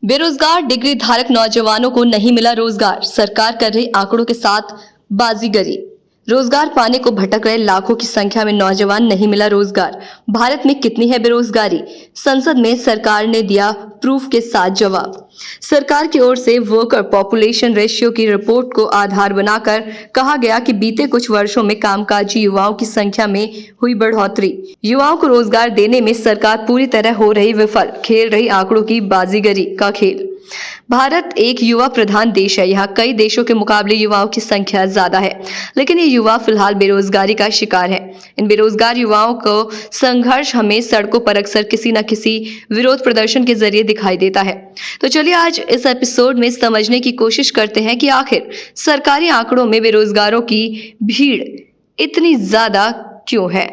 बेरोजगार डिग्री धारक नौजवानों को नहीं मिला रोजगार, सरकार कर रही आंकड़ों के साथ बाजीगरी। रोजगार पाने को भटक रहे लाखों की संख्या में नौजवान, नहीं मिला रोजगार। भारत में कितनी है बेरोजगारी? संसद में सरकार ने दिया प्रूफ के साथ जवाब। सरकार की ओर से वर्कर पॉपुलेशन रेशियो की रिपोर्ट को आधार बनाकर कहा गया कि बीते कुछ वर्षों में कामकाजी युवाओं की संख्या में हुई बढ़ोतरी। युवाओं को रोजगार देने में सरकार पूरी तरह हो रही विफल, खेल रही आंकड़ों की बाजीगरी का खेल। भारत एक युवा प्रधान देश है। यहाँ कई देशों के मुकाबले युवाओं की संख्या ज्यादा है, लेकिन ये युवा फिलहाल बेरोजगारी का शिकार है। इन बेरोजगार युवाओं को संघर्ष हमें सड़कों पर अक्सर किसी न किसी विरोध प्रदर्शन के जरिए दिखाई देता है। तो चलिए आज इस एपिसोड में समझने की कोशिश करते हैं कि आखिर सरकारी आंकड़ों में बेरोजगारों की भीड़ इतनी ज्यादा क्यों है।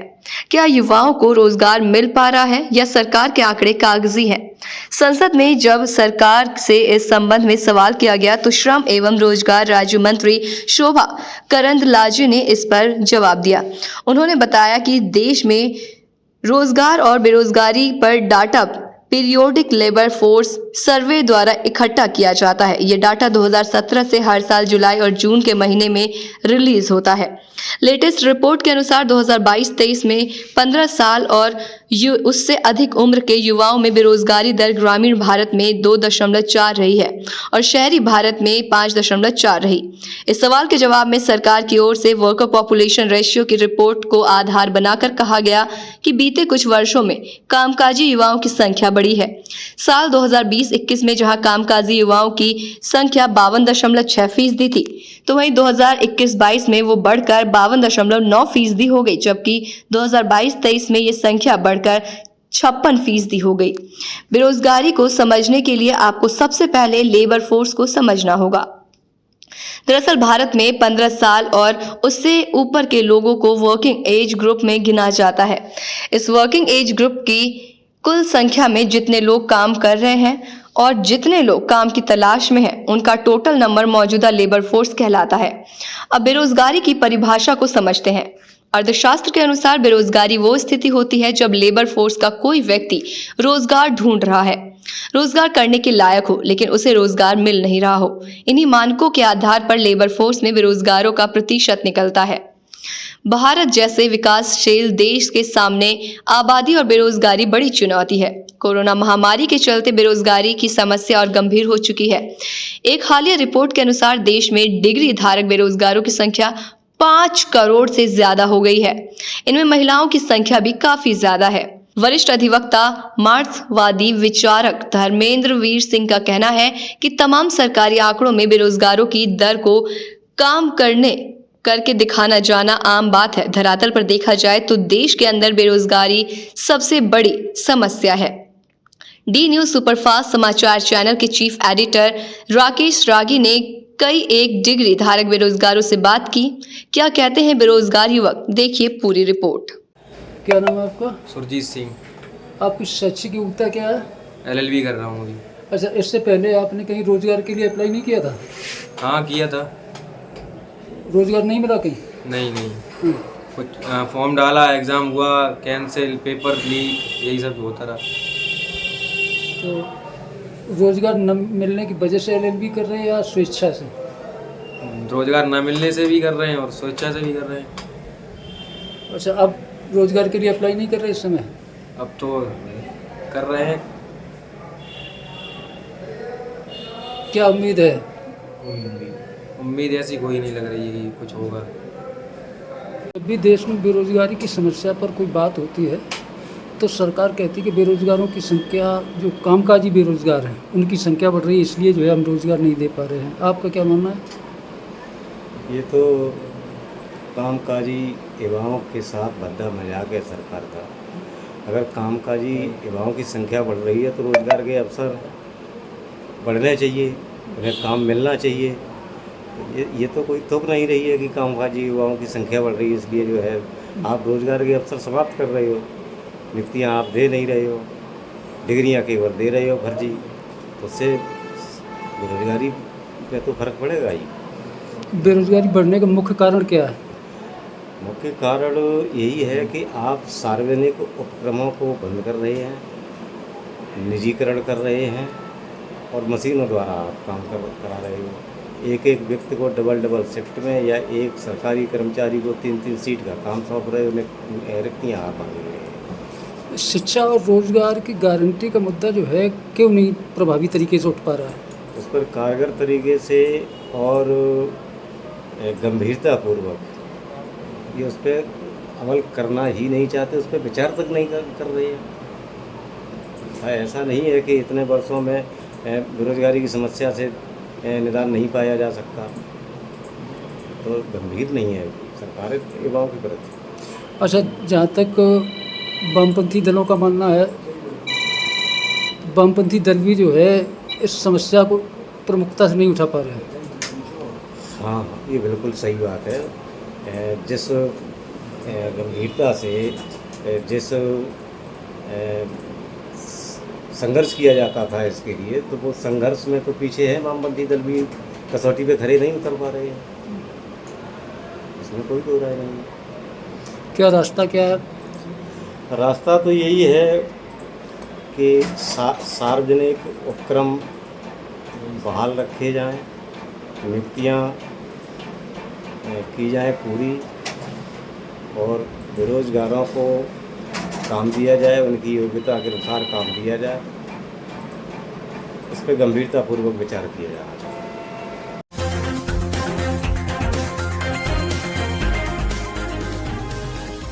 क्या युवाओं को रोजगार मिल पा रहा है या सरकार के आंकड़े कागजी हैं? संसद में जब सरकार से इस संबंध में सवाल किया गया तो श्रम एवं रोजगार राज्य मंत्री शोभा करंदलाजे ने इस पर जवाब दिया। उन्होंने बताया कि देश में रोजगार और बेरोजगारी पर data periodic labour force survey द्वारा इकट्ठा किया जाता है। ये डाटा 2017 से हर साल जुलाई और जून के महीने में रिलीज होता है। लेटेस्ट रिपोर्ट के अनुसार 2022-23 में 15 साल और उससे अधिक उम्र के युवाओं में बेरोजगारी दर ग्रामीण भारत में 2.4 रही है और शहरी भारत में 5.4 रही। इस सवाल के जवाब में सरकार की ओर से वर्कर पॉपुलेशन रेशियो की रिपोर्ट को आधार बनाकर कहा गया कि बीते कुछ वर्षों में कामकाजी युवाओं की संख्या बढ़ी है। साल 2020-21 में जहां कामकाजी युवाओं की संख्या 52.6% थी, तो वहीं 2021-22 में वो बढ़कर 52.9% हो गई, जबकि 2022-23 में ये संख्या बढ़कर 56% हो गई। बेरोजगारी को समझने के लिए आपको सबसे पहले लेबर फोर्स को समझना होगा। दरअसल भारत में 15 साल और उससे ऊपर के लोगों को वर्किंग एज ग्रुप में गिना जाता है। इस वर्किंग एज ग्रुप की कुल संख्या में जितने लोग काम कर रहे हैं और जितने लोग काम की तलाश में हैं, उनका टोटल नंबर मौजूदा लेबर फोर्स कहलाता है। अब बेरोजगारी की परिभाषा को समझते हैं। अर्थशास्त्र के अनुसार बेरोजगारी वो स्थिति होती है जब लेबर फोर्स का कोई व्यक्ति रोजगार ढूंढ रहा है, रोजगार करने के लायक हो, लेकिन उसे रोजगार मिल नहीं रहा हो। इन्हीं मानकों के आधार पर लेबर फोर्स में बेरोजगारों का प्रतिशत निकलता है। भारत जैसे विकासशील देश के सामने आबादी और बेरोजगारी बड़ी चुनौती है। कोरोना महामारी के चलते बेरोजगारी की समस्या और गंभीर हो चुकी है। एक हालिया रिपोर्ट के अनुसार देश में डिग्री धारक बेरोजगारों की संख्या 5 करोड़ से ज्यादा हो गई है। इनमें महिलाओं की संख्या भी काफी ज्यादा है। वरिष्ठ अधिवक्ता मार्क्सवादी विचारक धर्मेंद्र वीर सिंह का कहना है कि तमाम सरकारी आंकड़ों में बेरोजगारों की दर को काम करके दिखाना जाना आम बात है। धरातल पर देखा जाए तो देश के अंदर बेरोजगारी सबसे बड़ी समस्या है। डी न्यूज सुपरफास्ट समाचार चैनल के चीफ एडिटर राकेश रागी ने कई एक डिग्री धारक बेरोजगारों से बात की। क्या कहते हैं बेरोजगार युवक, देखिए पूरी रिपोर्ट। क्या नाम है आपका? सुरजीत सिंह। आपकी शैक्षिक योग्यता क्या है? LLB कर रहा हूँ अभी। अच्छा, इससे पहले आपने कहीं रोजगार के लिए अप्लाई नहीं किया था? हाँ किया था। रोजगार नहीं मिला कहीं? नहीं कुछ फॉर्म डाला, एग्ज़ाम हुआ, कैंसिल, पेपर लीक, यही सब होता रहा। तो रोजगार न मिलने की वजह से LLB कर रहे हैं या स्वेच्छा से? रोजगार न मिलने से भी कर रहे हैं और स्वेच्छा से भी कर रहे हैं। अच्छा, अब रोजगार के लिए अप्लाई नहीं कर रहे इस समय? अब तो कर रहे हैं। क्या उम्मीद है? उम्मीद ऐसी कोई नहीं लग रही है कि कुछ होगा। जब भी देश में बेरोजगारी की समस्या पर कोई बात होती है तो सरकार कहती है कि बेरोजगारों की संख्या, जो कामकाजी बेरोजगार हैं, उनकी संख्या बढ़ रही है, इसलिए जो है हम रोजगार नहीं दे पा रहे हैं। आपका क्या मानना है? ये तो कामकाजी युवाओं के साथ भद्दा मजाक है सरकार का। अगर कामकाजी युवाओं की संख्या बढ़ रही है तो रोजगार के अवसर बढ़ने चाहिए, उन्हें काम मिलना चाहिए। ये तो कोई तुक नहीं रही है कि कामकाजी युवाओं की संख्या बढ़ रही है इसलिए जो है आप रोजगार के अवसर समाप्त कर रहे हो, नियुक्तियाँ आप दे नहीं रहे हो, डिग्रियाँ केवल दे रहे हो फर्जी। तो उससे बेरोजगारी पे तो फर्क पड़ेगा ही। बेरोजगारी बढ़ने का मुख्य कारण क्या है? मुख्य कारण यही है कि आप सार्वजनिक उपक्रमों को बंद कर रहे हैं, निजीकरण कर रहे हैं और मशीनों द्वारा आप काम करा रहे हो। एक एक व्यक्ति को डबल डबल शिफ्ट में या एक सरकारी कर्मचारी को 3-3 सीट का काम सौंप रहे हो, उन्हें रिक्तियाँ आप आ गई हैं। शिक्षा और रोजगार की गारंटी का मुद्दा जो है क्यों नहीं प्रभावी तरीके से उठ पा रहा है? उस पर कारगर तरीके से और गंभीरतापूर्वक ये उस पर अमल करना ही नहीं चाहते, उस पर विचार तक नहीं कर रहे हैं। ऐसा नहीं है कि इतने वर्षों में बेरोजगारी की समस्या से निदान नहीं पाया जा सकता, तो गंभीर नहीं है सरकार युवाओं के प्रति। अच्छा, जहाँ तक वामपंथी दलों का मानना है, वामपंथी दल भी जो है इस समस्या को प्रमुखता से नहीं उठा पा रहे हैं। हाँ, ये बिल्कुल सही बात है। जिस गंभीरता से जिस संघर्ष किया जाता था इसके लिए, तो वो संघर्ष में तो पीछे है वामपंथी दल भी, कसौटी पे खड़े नहीं उतर पा रहे हैं, इसमें कोई दो राय नहीं है। क्या रास्ता क्या है? रास्ता तो यही है कि सार्वजनिक उपक्रम बहाल रखे जाएं, नियुक्तियाँ की जाए पूरी, और बेरोजगारों को काम दिया जाए, उनकी योग्यता के अनुसार काम दिया जाए। इस पर गंभीरतापूर्वक विचार किया जाना चाहिए।